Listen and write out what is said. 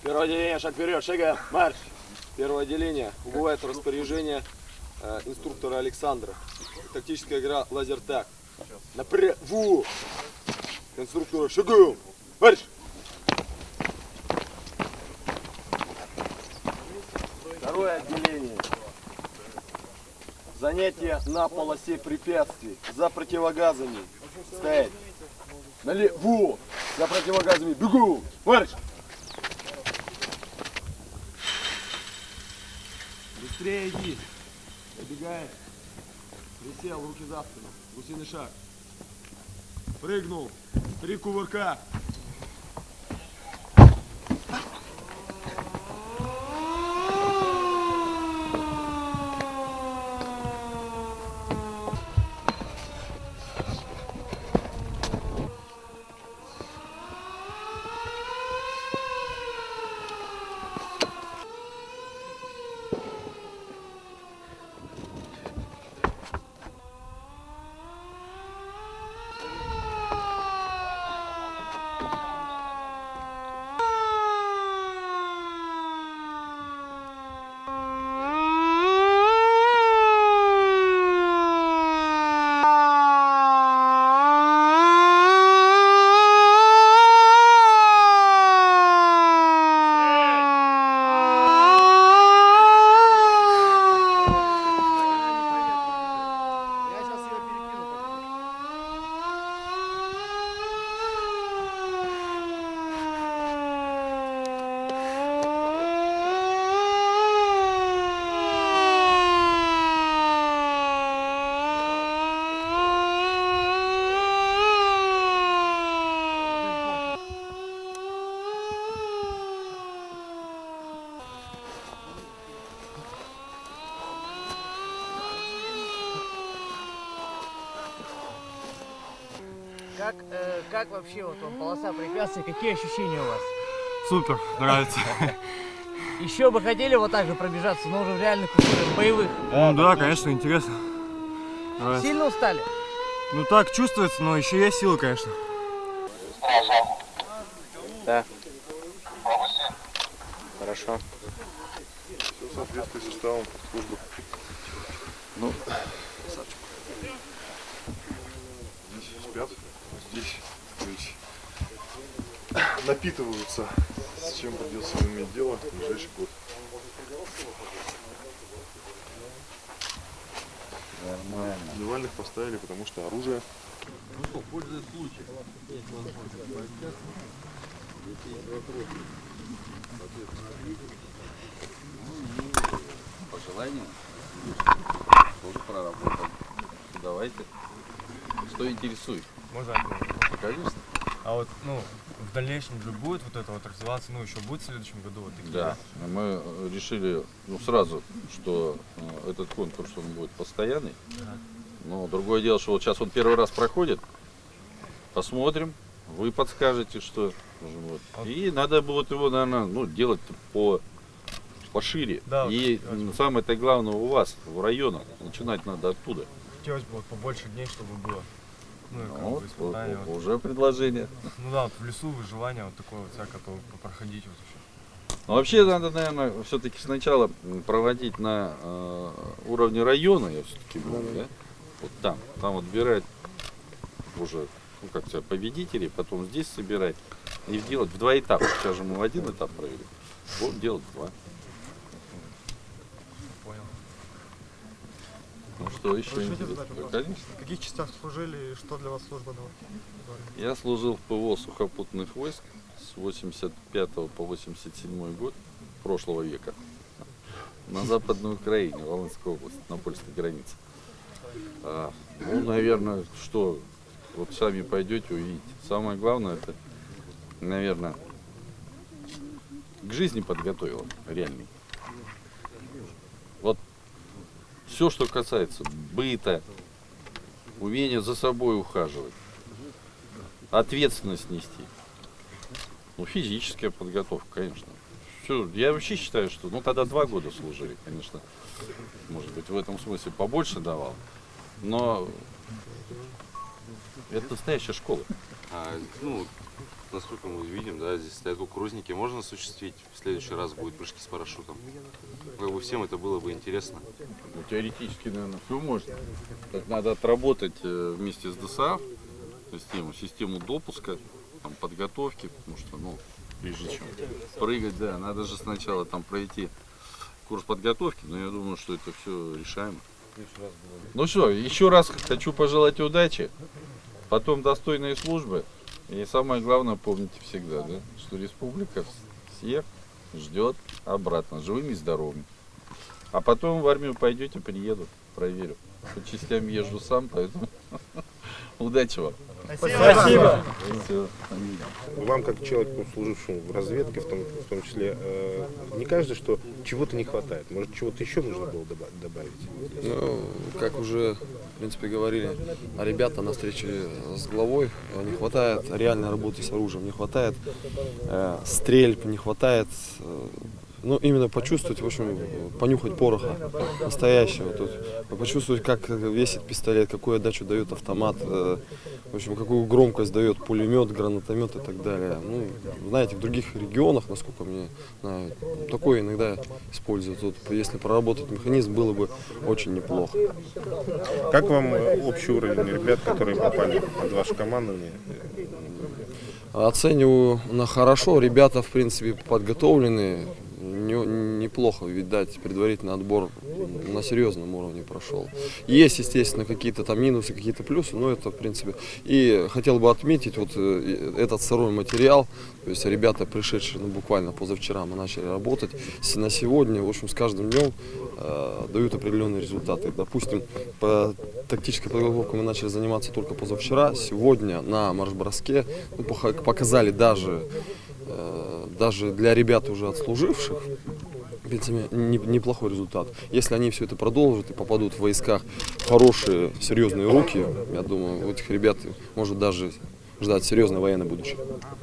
Первое отделение, шаг вперед, шага, марш. Первое отделение. Убывает распоряжение инструктора Александра. Тактическая игра лазертаг. Напрягу. Инструктора шагаем. Марш. Второе отделение. Занятие на полосе препятствий. За противогазами. Стоять. Налево. За противогазами. Бегу. Марш. Быстрее иди. Побегаем. Присел, руки за спину. Гусиный шаг. Прыгнул. 3 кувырка. Как вообще вот он, полоса препятствий, какие ощущения у вас? Супер, нравится. Еще бы хотели вот так же пробежаться, но уже в реальных условиях, боевых? Ну да, конечно, интересно. Нравится. Сильно устали? Ну так чувствуется, но еще есть силы, конечно. Да. Хорошо. Все в соответствии с уставом службы. Ну, Здесь спят, здесь напитываются, с чем придется иметь дело в ближайший год. нормально. Дневальных поставили, потому что оружие. Ну что, пользуясь случаем, есть возможность пообщаться. Если есть вопросы, соответственно, по желанию, тоже проработаем. Давайте. Что интересует? Можно. Конечно. А вот, ну, в дальнейшем же будет вот это вот развиваться, ну, еще будет в следующем году вот такие? Да, мы решили сразу, что этот конкурс он будет постоянный. Но другое дело, что вот сейчас он первый раз проходит. Посмотрим, вы подскажете, что вот. И надо будет его, наверное, делать пошире. Да, и самое-то главное у вас, в районах, начинать надо оттуда. Хотелось бы вот побольше дней, чтобы было. Ну, и как Вот, бы испытания. Вот. уже предложение. Ну да, вот в лесу выживание вот такое вот всякое, проходить вот еще. Но вообще надо, наверное, все-таки сначала проводить на уровне района, я все-таки думаю, да? Вот там отбирать уже, ну как сказать, победителей, потом здесь собирать и делать в 2 этапа. Сейчас же мы в 1 этап провели, будем делать 2. Понял. Ну что еще Разрешите интересно? задать вопрос? Конечно. В каких частях служили и что для вас служба дала? Я служил в ПВО сухопутных войск с 85 по 87 год прошлого века на Западной Украине, Волынской области, на польской границе. Ну, наверное, что вот сами пойдете, увидите. Самое главное, это, наверное, к жизни подготовил реальный. Вот все, что касается быта, умения за собой ухаживать, ответственность нести. Ну, физическая подготовка, конечно. Все, я вообще считаю, что, тогда 2 года служили, конечно. Может быть, в этом смысле побольше давал. Но это настоящая школа. Ну, насколько мы видим, да, здесь стоят кукурузники. Можно осуществить в следующий раз будет прыжки с парашютом? Как бы всем это было бы интересно. Ну, теоретически, наверное, все можно. Так надо отработать вместе с ДСАФ систему допуска, там, подготовки, потому что, ну, прежде чем прыгать, да, надо же сначала там пройти курс подготовки, но я думаю, что это все решаемо. Ну что, еще раз хочу пожелать удачи, потом достойной службы, и самое главное, помните всегда, да, что республика всех ждет обратно, живыми и здоровыми. А потом в армию пойдете, приеду, проверю. По частям езжу сам, поэтому удачи вам. Спасибо. Всё. Вам, как человеку, служившему в разведке, в том числе, не кажется, что чего-то не хватает? Может, чего-то еще нужно было добавить? Ну, как уже, в принципе, говорили ребята на встрече с главой, не хватает реальной работы с оружием, не хватает стрельб, не хватает, ну, именно почувствовать, в общем, понюхать пороха настоящего, тут, почувствовать, как весит пистолет, какую отдачу дает автомат, в общем, какую громкость дает пулемет, гранатомет и так далее. Ну, знаете, в других регионах, насколько мне знаю, такое иногда используют. Вот, если проработать механизм, было бы очень неплохо. Как вам общий уровень ребят, которые попали под ваше командование? Оцениваю на хорошо. Ребята, в принципе, подготовленные. Неплохо, видать, предварительный отбор на серьезном уровне прошел. Есть, естественно, какие-то там минусы, какие-то плюсы, но это, в принципе. И хотел бы отметить вот этот сырой материал, то есть ребята, пришедшие, ну, буквально позавчера мы начали работать, на сегодня, в общем, с каждым днем дают определенные результаты. Допустим, по тактической подготовке мы начали заниматься только позавчера, сегодня на марш-броске показали даже для ребят уже отслуживших, в принципе, неплохой результат. Если они все это продолжат и попадут в войсках в хорошие, серьезные руки, я думаю, у этих ребят может даже ждать серьезное военное будущее.